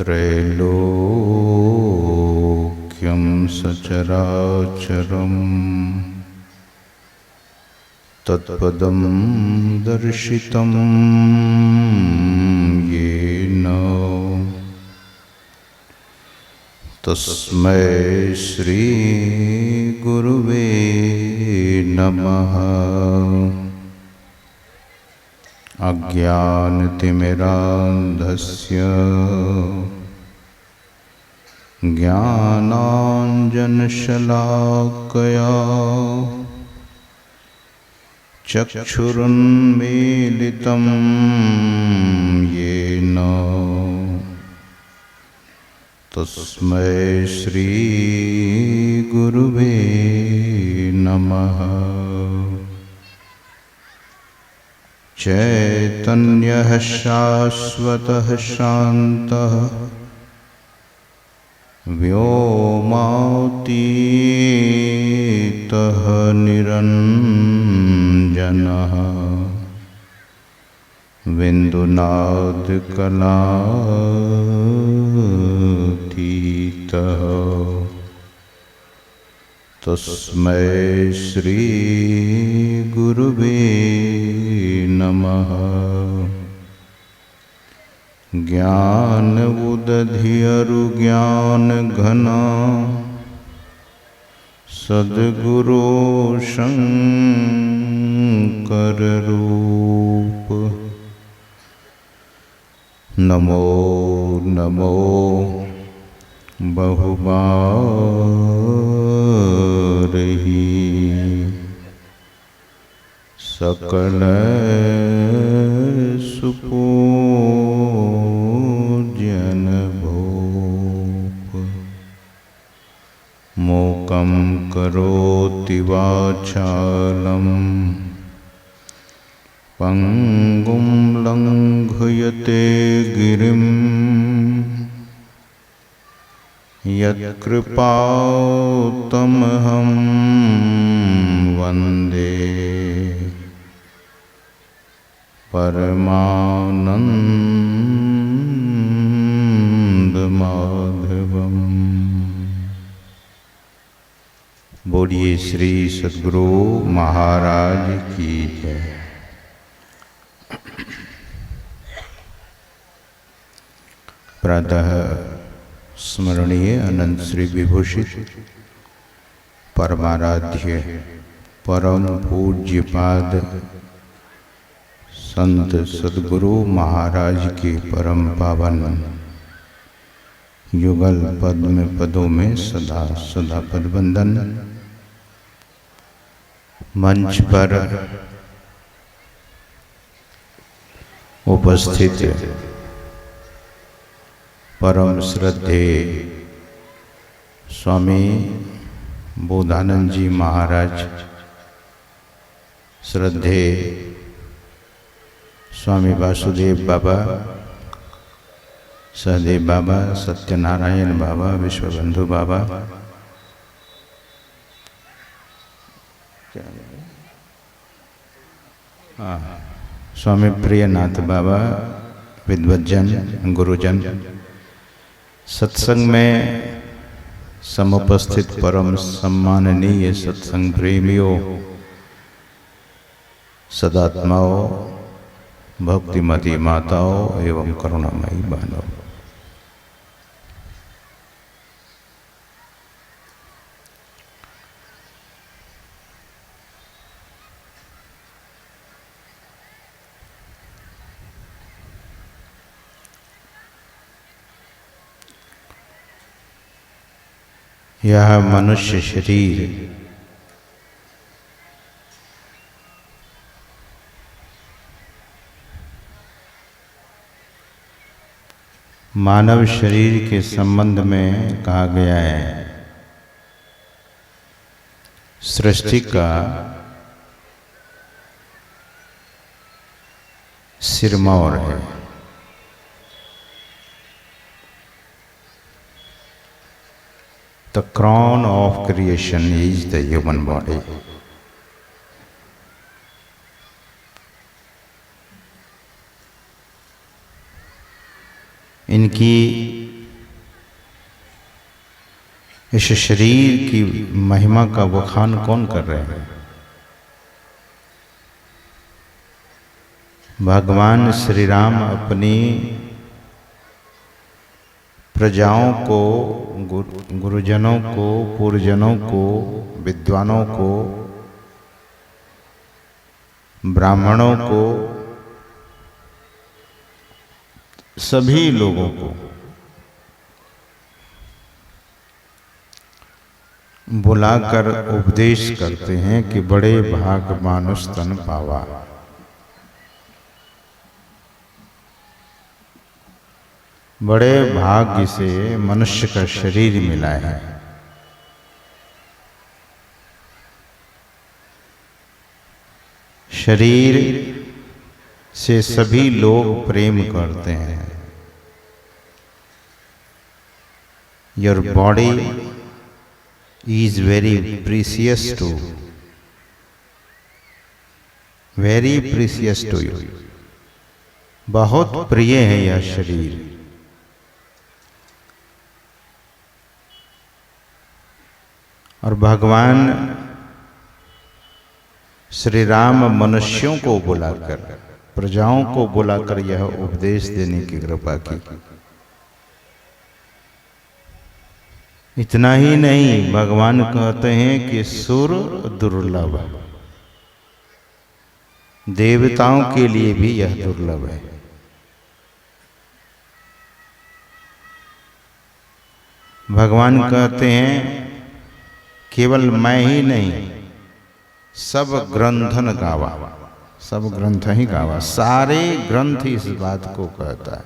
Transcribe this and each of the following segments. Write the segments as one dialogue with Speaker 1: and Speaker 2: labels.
Speaker 1: त्रैलोक्यं सचराचरं तत्पदं दर्शितं येन तस्मै श्री गुरुवे नमः। अज्ञानतिमिरान्धस्य ज्ञानाञ्जनशलाकया चक्षुरुन्मीलितं येन तस्मै श्री गुरुवे नमः। चैतन्यः शाश्वतः शान्तः व्योमातीतः निरञ्जनः बिन्दुनादकलातीतः तस्मै श्री गुरुवे नमः। ज्ञान उदधियरु ज्ञान घना सद्गुरु शंकर रूप। नमो नमो बहुबारही सकल सुपूज्यन भूप। मूकं करोति वाचालं पंगुं लंघयते गिरिं यत्कृपातमहं वन्दे परमानंदमाधवम्। बोलिए श्री सद्गुरु महाराज की जय। प्रातः स्मरणीय अनंत श्री विभूषित परमाराध्य परम पूज्यपाद संत सद्गुरु महाराज के परम पावन युगल पद्म पदों में सदा सदा पदबंदन। मंच पर उपस्थित परम श्रद्धे स्वामी बोधानंद जी महाराज, श्रद्धे स्वामी वासुदेव बाबा, सहदेव बाबा, सत्यनारायण बाबा, विश्वबंधु बाबा, स्वामी प्रियनाथ बाबा, विद्वज्जन गुरुजन, सत्संग में समुपस्थित परम सम्माननीय सत्संग प्रेमियों, सदात्माओं, भक्तिमती माताओं एवं करुणामयी बहनों, यह मनुष्य शरीर मानव शरीर के संबंध में कहा गया है सृष्टि का सिरमौर है। The crown of creation is the human body. इनकी इस शरीर की महिमा का बखान कौन कर रहे हैं? भगवान श्री राम अपनी प्रजाओं को, गुरुजनों को, पूर्वजनों को, विद्वानों को, ब्राह्मणों को, सभी लोगों को बुलाकर उपदेश करते हैं कि बड़े भाग मानुष तन पावा। बड़े भाग्य से मनुष्य का शरीर मिला है। शरीर से सभी लोग प्रेम करते हैं। Your body is very precious to you. बहुत प्रिय है यह शरीर। और भगवान श्री राम मनुष्यों को बुलाकर, प्रजाओं को बुलाकर यह उपदेश देने की कृपा की। इतना ही नहीं, भगवान कहते हैं कि सुर दुर्लभ, देवताओं के लिए भी यह दुर्लभ है। भगवान कहते हैं केवल मैं ही नहीं, सब ग्रंथन गावा, सब ग्रंथ ही गावा। सारे ग्रंथ इस बात को कहता है।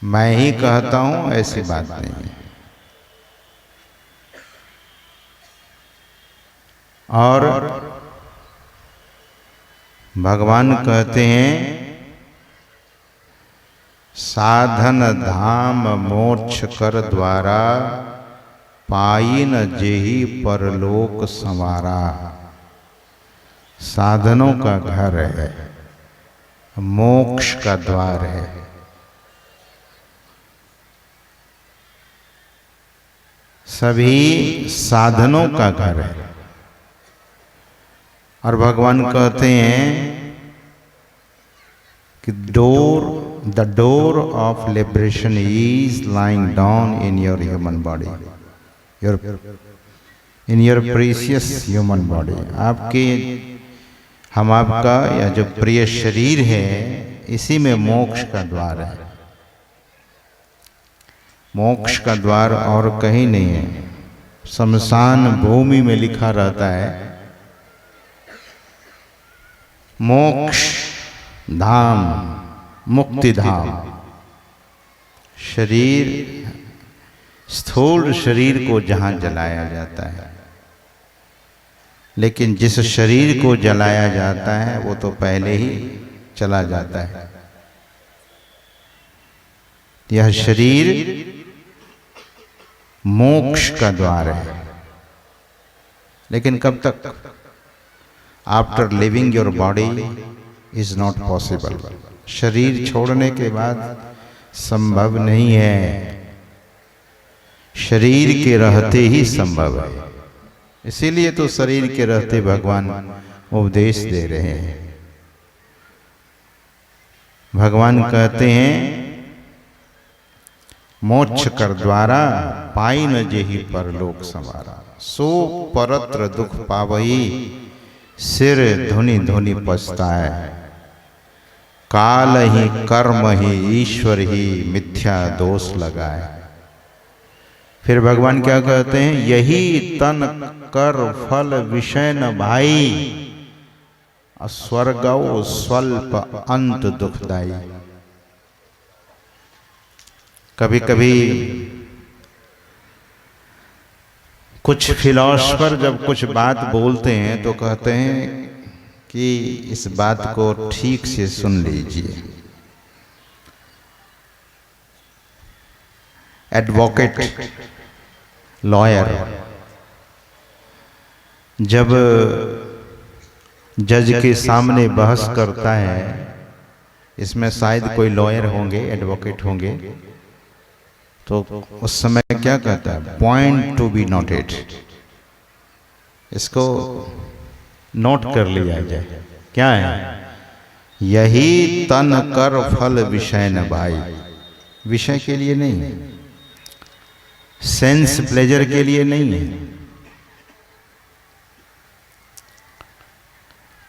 Speaker 1: मैं ही कहता हूं ऐसी बात नहीं है। और भगवान कहते हैं साधन धाम मोक्ष कर द्वारा पाइन जेहि परलोक संवारा। साधनों का घर है, मोक्ष का द्वार है। सभी साधनों का घर है। और भगवान कहते हैं कि the door of liberation is lying down in your human body, in your precious human body. आपके, हम आपका या जो प्रिय शरीर है, इसी में मोक्ष का द्वार है। मोक्ष का द्वार और कहीं नहीं है। शमशान भूमि में लिखा रहता है मोक्ष धाम, मुक्ति धाम। शरीर, स्थूल शरीर को जहां जलाया जाता है, लेकिन जिस शरीर को जलाया जाता है वो तो पहले ही चला जाता है। यह शरीर मोक्ष का द्वार है। लेकिन कब तक? After living your body is not possible. शरीर छोड़ने के बाद संभव नहीं है। शरीर के रहते ही संभव है। इसीलिए तो शरीर के रहते भगवान उपदेश दे रहे हैं। भगवान कहते हैं मोक्ष कर द्वारा पाइन जेहि परलोक संवारा। सो परत्र दुख पावही, सिर धुनि धुनि पछताए। काल ही कर्म ही ईश्वर ही मिथ्या दोष लगाए। फिर भगवान क्या कहते हैं? यही तन कर फल विषय न भाई, स्वर्गौ स्वल्प अंत दुखदाई। कभी कभी कुछ फिलॉसफर जब कुछ बात बोलते हैं तो कहते हैं कि इस बात को ठीक से सुन लीजिए। एडवोकेट, लॉयर जब जज के सामने बहस करता है, इसमें शायद कोई लॉयर होंगे, एडवोकेट होंगे, तो उस समय क्या कहता है, पॉइंट टू बी नोटेड, इसको नोट कर लिया जाए। क्या है, यही तन कर फल विषय न भाई। विषय के लिए नहीं है, सेंस प्लेजर के लिए नहीं है।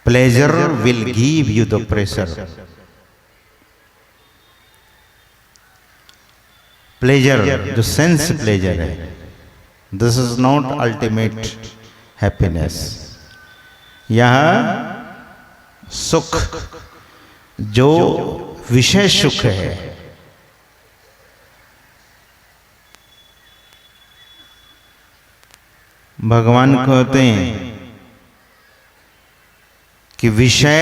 Speaker 1: Pleasure will give you the pressure. Pleasure जो सेंस प्लेजर है, this is not ultimate happiness. यह सुख जो विषय सुख है, भगवान कहते हैं कि विषय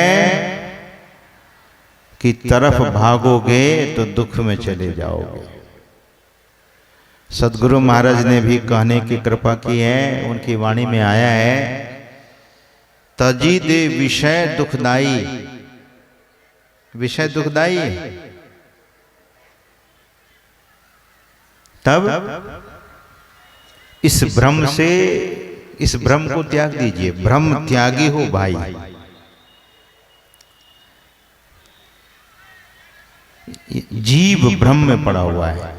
Speaker 1: की तरफ भागोगे तो दुख में चले जाओगे। सदगुरु महाराज ने भी कहने की कृपा की है, उनकी वाणी में आया है, तजी दे विषय दुखदाई। विषय दुखदाई है, तब इस भ्रम से, इस भ्रम को त्याग दीजिए। भ्रम त्यागी हो भाई। जीव भ्रम में पड़ा हुआ है।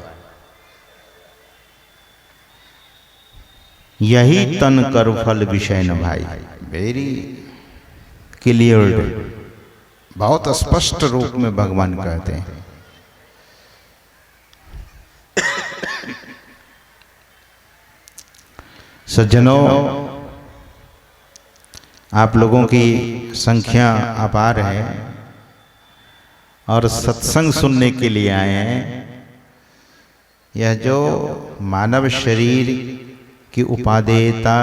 Speaker 1: यही तन कर फल विषय न भाई। वेरी क्लियर, बहुत स्पष्ट रूप में भगवान कहते हैं। सज्जनों, आप लोगों की संख्या अपार है और सत्संग सुनने के लिए आए हैं। यह जो मानव शरीर की उपादेयता,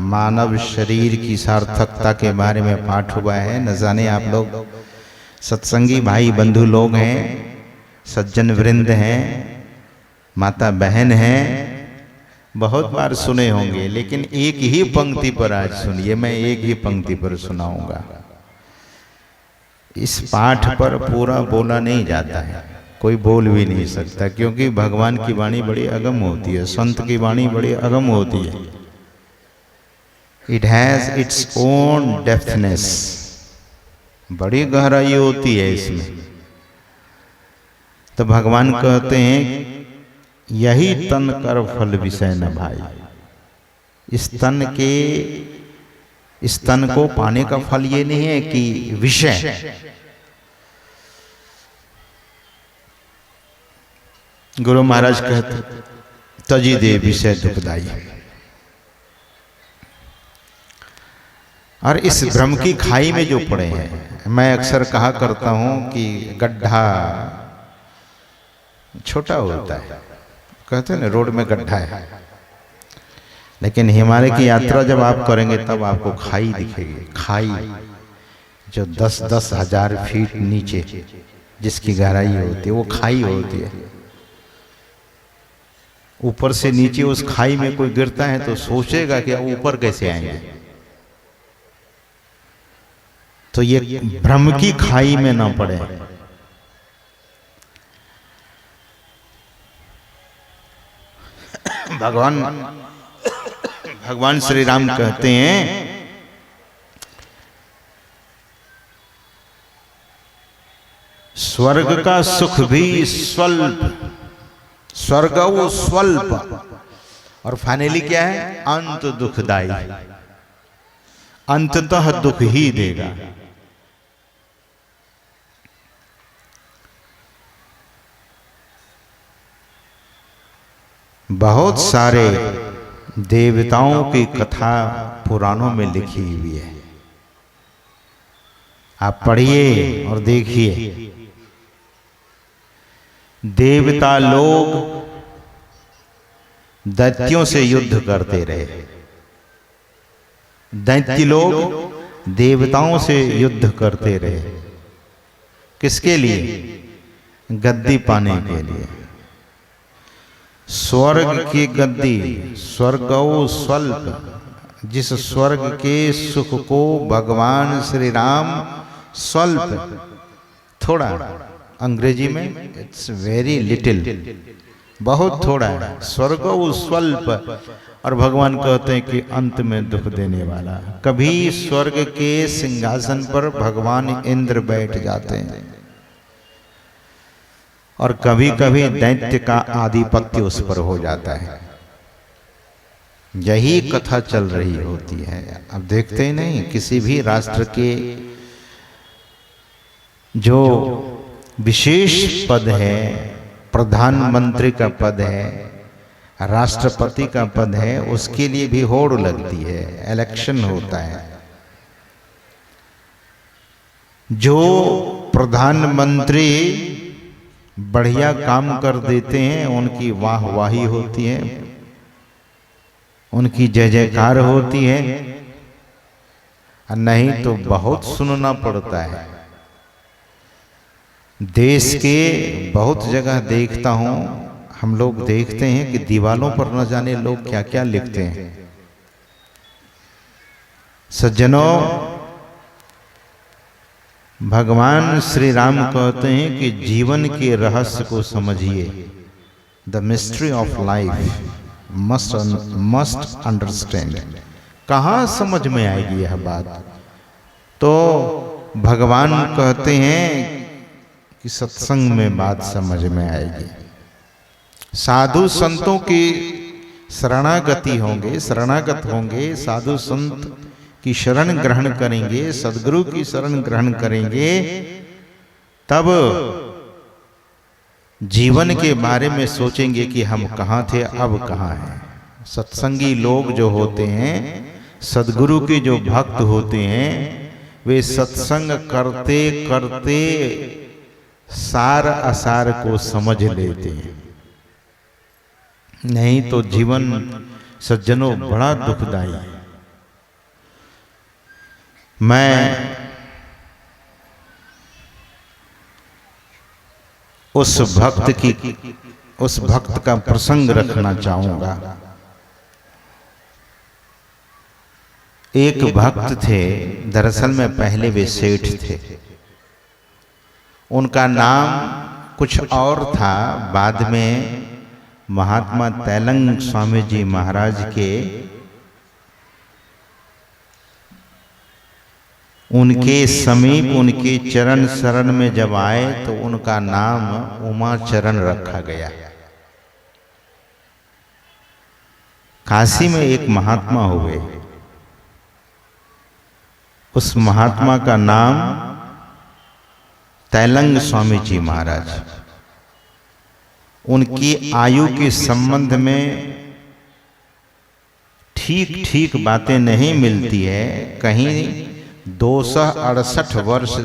Speaker 1: मानव शरीर की सार्थकता के बारे में पाठ हुआ है, न जाने आप लोग सत्संगी भाई बंधु लोग हैं, सज्जन वृंद हैं, माता बहन हैं, बहुत बार सुने होंगे, लेकिन एक ही पंक्ति पर आज सुनिए। मैं एक ही पंक्ति पर सुनाऊंगा। इस पाठ पर पूरा बोला नहीं जाता है, कोई बोल भी नहीं सकता, क्योंकि भगवान की वाणी बड़ी अगम होती है, संत की वाणी बड़ी अगम होती है। इट हैज इट्स ओन डेप्थनेस, बड़ी गहराई होती है इसमें। तो भगवान कहते हैं, यही तन कर फल विषय न भाई। इस तन को पाने का फल ये नहीं है कि विषय। गुरु महाराज कहते, तजी दे विषय दुखदाई। और इस भ्रम की खाई में जो पड़े हैं, मैं अक्सर कहा करता हूं कि गड्ढा छोटा होता है, कहते हैं ना रोड में गड्ढा है, लेकिन हिमालय की यात्रा जब आप करेंगे तब आपको खाई दिखेगी। खाई जो 10-10 हजार फीट नीचे जिसकी गहराई होती है, वो खाई होती है। ऊपर से नीचे उस खाई में कोई गिरता है तो सोचेगा कि अब ऊपर कैसे आएंगे। तो ये भ्रम की खाई में ना पड़े। भगवान श्री राम कहते हैं, स्वर्ग का सुख भी स्वल्प, स्वर्ग वो स्वल्प, और फाइनली क्या है, अंत दुखदाई, अंततः दुख ही देगा। बहुत सारे देवताओं की कथा पुराणों में लिखी हुई है, आप पढ़िए और देखिए। देवता लोग दैत्यों से युद्ध करते रहे, दैत्य लोग देवताओं से युद्ध करते रहे। किसके लिए? गद्दी पाने के लिए। स्वर्ग की गद्दी, स्वर्गो स्वल्प, जिस स्वर्ग के सुख को भगवान श्री राम स्वल्प, थोड़ा, अंग्रेजी में इट्स वेरी लिटिल, बहुत थोड़ा है। स्वर्ग स्वल्प, और भगवान कहते हैं कि अंत में दुख देने वाला। कभी स्वर्ग के सिंहासन पर भगवान इंद्र बैठ जाते हैं और कभी कभी दैत्य का आधिपत्य उस पर हो जाता है। यही कथा चल रही होती है। अब देखते ही नहीं, किसी भी राष्ट्र के जो विशेष पद है, प्रधानमंत्री का पद है, राष्ट्रपति का पद है, उसके लिए भी होड़ लगती है, इलेक्शन होता है। जो प्रधानमंत्री बढ़िया काम कर देते हैं उनकी वाहवाही होती है, उनकी जय जयकार होती है, नहीं तो बहुत सुनना पड़ता है। देश के बहुत जगह देखता हूं, हम लोग देखते हैं कि दीवालों पर न जाने लोग क्या क्या लिखते हैं। सज्जनों, भगवान श्री राम कहते हैं कि जीवन के रहस्य को समझिए। The mystery of life must understand. कहाँ समझ में आएगी यह बात? तो भगवान कहते हैं कि सत्संग में बात समझ में आएगी। साधु संतों की शरणागति होंगे, शरणागत होंगे, साधु संत की शरण ग्रहण करेंगे, सदगुरु की शरण ग्रहण करेंगे, तब जीवन के बारे में सोचेंगे कि हम कहाँ थे, अब कहाँ हैं। सत्संगी लोग जो होते हैं, सदगुरु के जो भक्त होते हैं, वे सत्संग करते करते सार असार को समझ लेते हैं। नहीं तो जीवन सज्जनों बड़ा दुखदाई है। मैं उस भक्त का प्रसंग रखना चाहूंगा। एक भक्त थे, दरअसल में पहले वे सेठ थे। उनका नाम कुछ और था, बाद में महात्मा तैलंग स्वामी जी महाराज के उनके समीप, उनके चरण शरण में जब आए तो उनका नाम उमा चरण रखा गया। काशी में एक महात्मा हुए, उस महात्मा का नाम तैलंग स्वामी जी महाराज। उनकी आयु के संबंध में ठीक ठीक बातें नहीं मिलती है। कहीं 268 वर्ष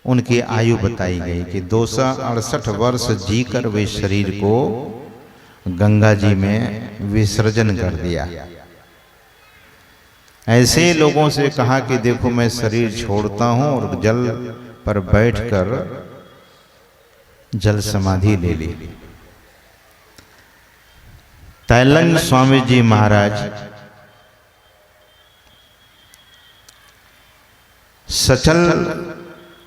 Speaker 1: उनकी आयु बताई गई कि 268 वर्ष जीकर वे शरीर को गंगा जी में विसर्जन कर दिया। ऐसे लोगों से कहा कि देखो मैं शरीर छोड़ता हूं और जल पर बैठकर जल समाधि ले ली। तैलंग स्वामी जी महाराज सचल,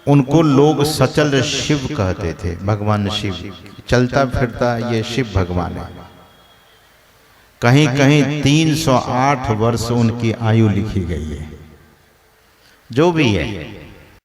Speaker 1: उनको लोग सचल शिव कहते थे। भगवान शिव चलता फिरता ये शिव भगवान है। कहीं कहीं 308 वर्ष उनकी आयु लिखी गई है। जो भी है,